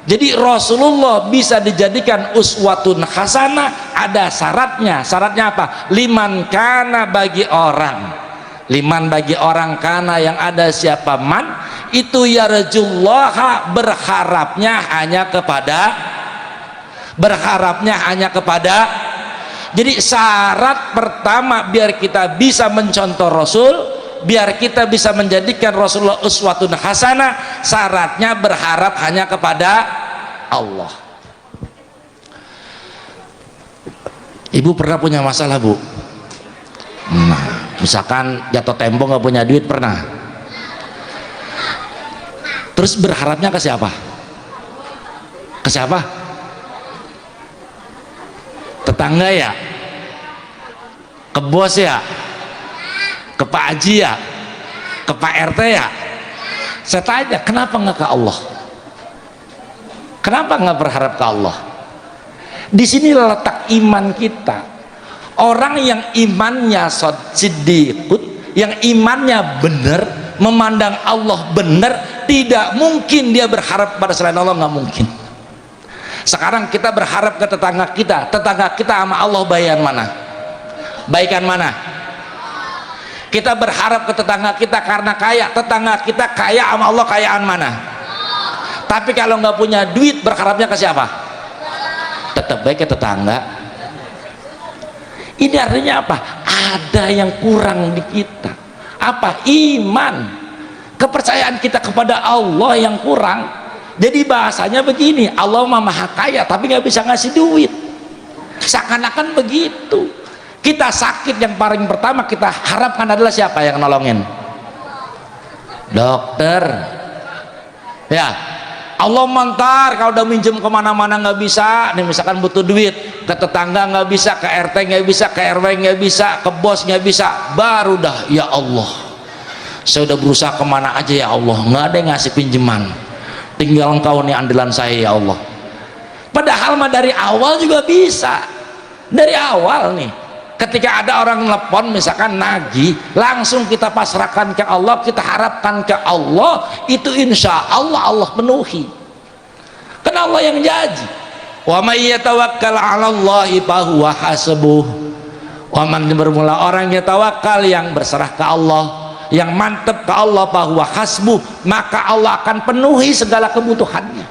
Jadi Rasulullah bisa dijadikan uswatun hasanah, ada syaratnya. Syaratnya apa? Liman kana, bagi orang, liman bagi orang kana yang ada siapa man itu yarjullaha, berharapnya hanya kepada. Jadi syarat pertama biar kita bisa mencontoh Rasul, biar kita bisa menjadikan Rasulullah uswatun hasanah, syaratnya berharap hanya kepada Allah. Ibu pernah punya masalah, Bu? Nah, misalkan jatuh tempo nggak punya duit, pernah? Terus berharapnya ke siapa? Ke siapa? Tetangga ya? Ke bos ya? Ke Pak Haji ya? Ke Pak RT ya? Saya tanya, kenapa nggak ke Allah? Kenapa nggak berharap ke Allah? Di sini letak iman kita. Orang yang imannya siddiqun, yang imannya benar, memandang Allah benar, tidak mungkin dia berharap pada selain Allah, nggak mungkin. Sekarang kita berharap ke tetangga kita sama Allah baikan mana? Baikan mana? Kita berharap ke tetangga kita karena kaya, tetangga kita kaya sama Allah kayaan mana? Tapi kalau nggak punya duit, berharapnya ke siapa? Tetap baik ke tetangga. Ini artinya apa? Ada yang kurang di kita. Apa? Iman, kepercayaan kita kepada Allah yang kurang. Jadi bahasanya begini, Allah maha kaya tapi nggak bisa ngasih duit. Seakan-akan begitu. Kita sakit, yang paling pertama kita harapkan adalah siapa yang nolongin? Dokter. Ya, Allah mantar kalau udah minjem kemana-mana nggak bisa. Nih misalkan butuh duit, ke tetangga nggak bisa, ke RT nggak bisa, ke RW nggak bisa, ke bos nggak bisa, baru dah ya Allah, saya udah berusaha kemana aja ya Allah, nggak ada yang ngasih pinjaman, tinggal engkau nih andalan saya ya Allah. Padahal mah dari awal juga bisa, dari awal nih. Ketika ada orang telepon misalkan nagih, langsung kita pasrahkan ke Allah, kita harapkan ke Allah, itu insya Allah Allah penuhi. Karena Allah yang janji. Wa may yatawakkal 'ala Allahi fahuwa hasbuh. Wa man, bermula orang yang tawakal, yang berserah ke Allah, yang mantap ke Allah, fahuwa hasbuh, maka Allah akan penuhi segala kebutuhannya.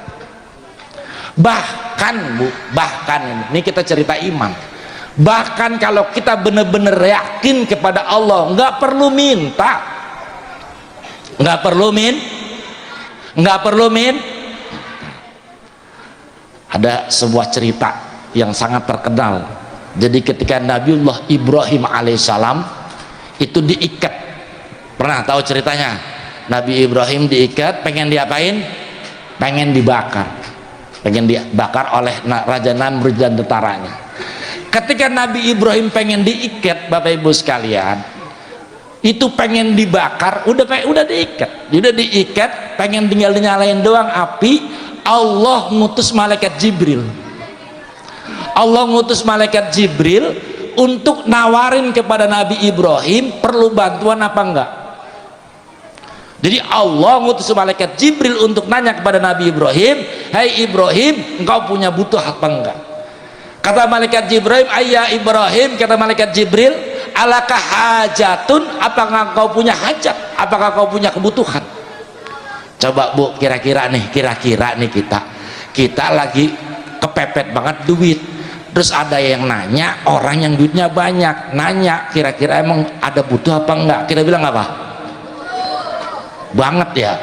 Bahkan Bu, bahkan ini kita cerita iman. Bahkan kalau kita benar-benar yakin kepada Allah, nggak perlu minta, nggak perlu min. Ada sebuah cerita yang sangat terkenal. Jadi ketika Nabiullah Ibrahim alaihissalam itu diikat, pernah tahu ceritanya? Nabi Ibrahim diikat, pengen diapain? Pengen dibakar oleh Raja Namrud dan tentaranya. Ketika Nabi Ibrahim pengen diikat, Bapak Ibu sekalian, itu pengen dibakar, udah diikat, pengen tinggal dinyalain doang api. Allah ngutus malaikat Jibril. Untuk nawarin kepada Nabi Ibrahim perlu bantuan apa enggak. Jadi Allah ngutus malaikat Jibril untuk nanya kepada Nabi Ibrahim, "Hai Ibrahim, engkau punya butuh apa enggak?" Kata malaikat Jibril, "Ayya Ibrahim," kata malaikat Jibril, "alaka hajatun, apakah kau punya hajat, apakah kau punya kebutuhan?" Coba Bu, kira-kira nih kita lagi kepepet banget duit, terus ada yang nanya, orang yang duitnya banyak nanya, kira-kira emang ada butuh apa enggak? Kita bilang apa? Banget ya.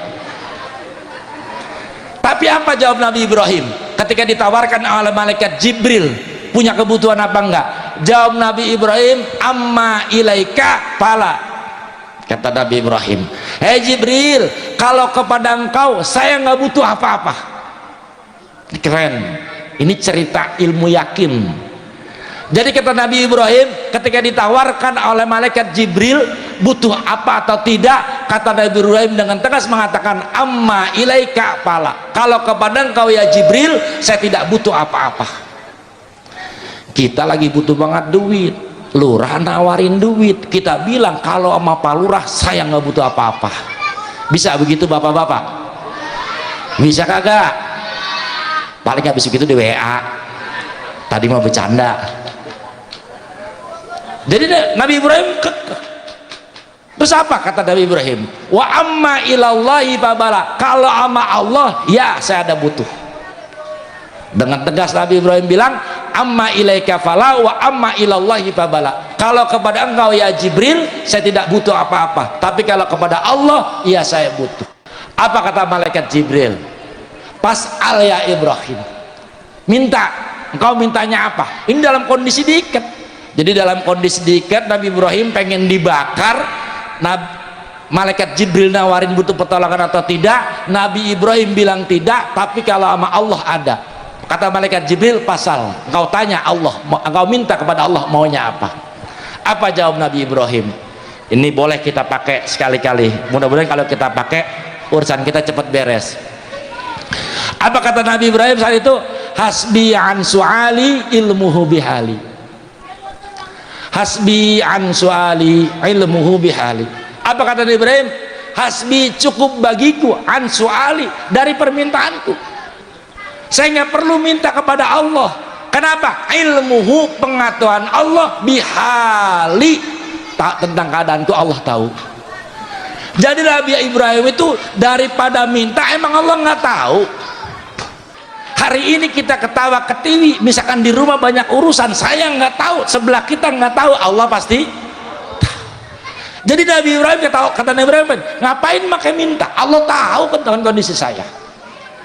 Tapi apa jawab Nabi Ibrahim ketika ditawarkan oleh malaikat Jibril, punya kebutuhan apa enggak? Jawab Nabi Ibrahim, "Amma ilaika fala." Kata Nabi Ibrahim, "Hei Jibril, kalau kepada engkau saya nggak butuh apa-apa." Keren, ini cerita ilmu yakin. Jadi kata Nabi Ibrahim, ketika ditawarkan oleh malaikat Jibril butuh apa atau tidak, kata Nabi Ibrahim dengan tegas mengatakan, "Amma ilaika fala." Kalau kepada engkau ya Jibril, saya tidak butuh apa-apa. Kita lagi butuh banget duit, lurah nawarin duit, kita bilang kalau sama Pak Lurah saya nggak butuh apa-apa. Bisa begitu Bapak-bapak? Bisa kagak? paling habis begitu di WA, tadi mau bercanda. Jadi Nabi Ibrahim terus apa kata Nabi Ibrahim? Wa amma ilallahi fabala, kalau ama Allah ya saya ada butuh. Dengan tegas Nabi Ibrahim bilang, amma ilaika fala wa amma ilallahi fabala, kalau kepada engkau ya Jibril saya tidak butuh apa-apa, tapi kalau kepada Allah ya saya butuh. Apa kata malaikat Jibril? Pas'al ya Ibrahim, minta, engkau mintanya apa? Ini dalam kondisi diikat. Jadi dalam kondisi diikat Nabi Ibrahim pengen dibakar. Malaikat Jibril nawarin butuh pertolongan atau tidak, Nabi Ibrahim bilang tidak, tapi kalau sama Allah ada. Kata malaikat Jibril, pasal, engkau tanya Allah, engkau minta kepada Allah maunya apa. Apa jawab Nabi Ibrahim? Ini boleh kita pakai sekali-kali, mudah-mudahan kalau kita pakai urusan kita cepat beres. Apa kata Nabi Ibrahim saat itu? Hasbi an su'ali ilmuhu bihali, hasbi an su'ali ilmuhu bihali. Apa kata Nabi Ibrahim? Hasbi, cukup bagiku, an su'ali, dari permintaanku. Saya nggak perlu minta kepada Allah. Kenapa? Ilmuhu, pengetahuan Allah, bihali, tentang keadaanku Allah tahu. Jadi Nabi Ibrahim itu daripada minta, emang Allah nggak tahu. Hari ini kita ketawa ketiwi, misalkan di rumah banyak urusan, saya nggak tahu, sebelah kita nggak tahu, Allah pasti tahu. Jadi Nabi Ibrahim kata Nabi Ibrahim, ngapain makai minta? Allah tahu tentang kondisi saya.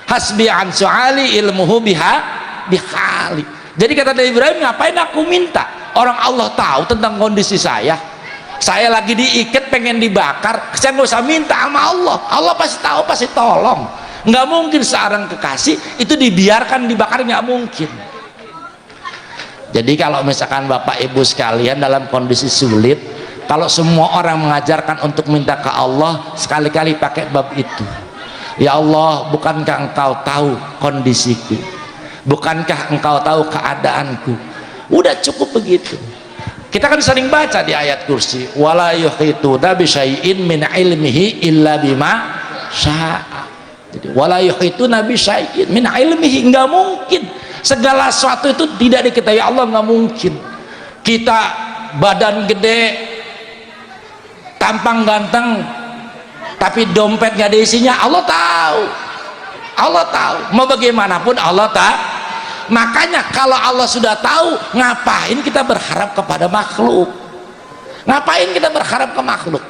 Hasbi an su'ali ilmuhu bihali. Jadi kata Nabi Ibrahim, ngapain aku minta? Orang Allah tahu tentang kondisi saya. Saya lagi diikat pengen dibakar, saya nggak usah minta sama Allah. Allah pasti tahu, pasti tolong. Nggak mungkin seorang kekasih itu dibiarkan dibakar, nggak mungkin. Jadi kalau misalkan Bapak Ibu sekalian dalam kondisi sulit, kalau semua orang mengajarkan untuk minta ke Allah, sekali-kali pakai bab itu. Ya Allah, bukankah engkau tahu kondisiku, bukankah engkau tahu keadaanku? Udah cukup begitu. Kita kan sering baca di ayat kursi, wala yuhituna bisyai'in min ilmihi illa bima syaa. Jadi wala yuhituna bisyai'in min ilmihi, nggak mungkin segala sesuatu itu tidak diketahui Allah, nggak mungkin. Kita badan gede, tampang ganteng, tapi dompet nggak ada isinya, Allah tahu. Allah tahu, mau bagaimanapun Allah tahu. Makanya kalau Allah sudah tahu, ngapain kita berharap kepada makhluk? Ngapain kita berharap ke makhluk?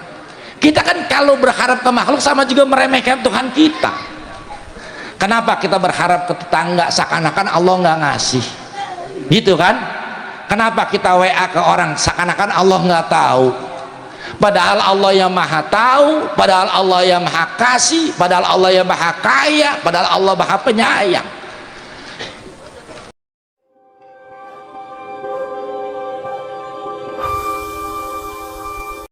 Kita kan kalau berharap ke makhluk sama juga meremehkan Tuhan kita. Kenapa kita berharap ke tetangga seakan-akan Allah nggak ngasih, gitu kan? Kenapa kita WA ke orang seakan-akan Allah nggak tahu? Padahal Allah yang maha tahu, padahal Allah yang maha kasih, padahal Allah yang maha kaya, padahal Allah maha penyayang.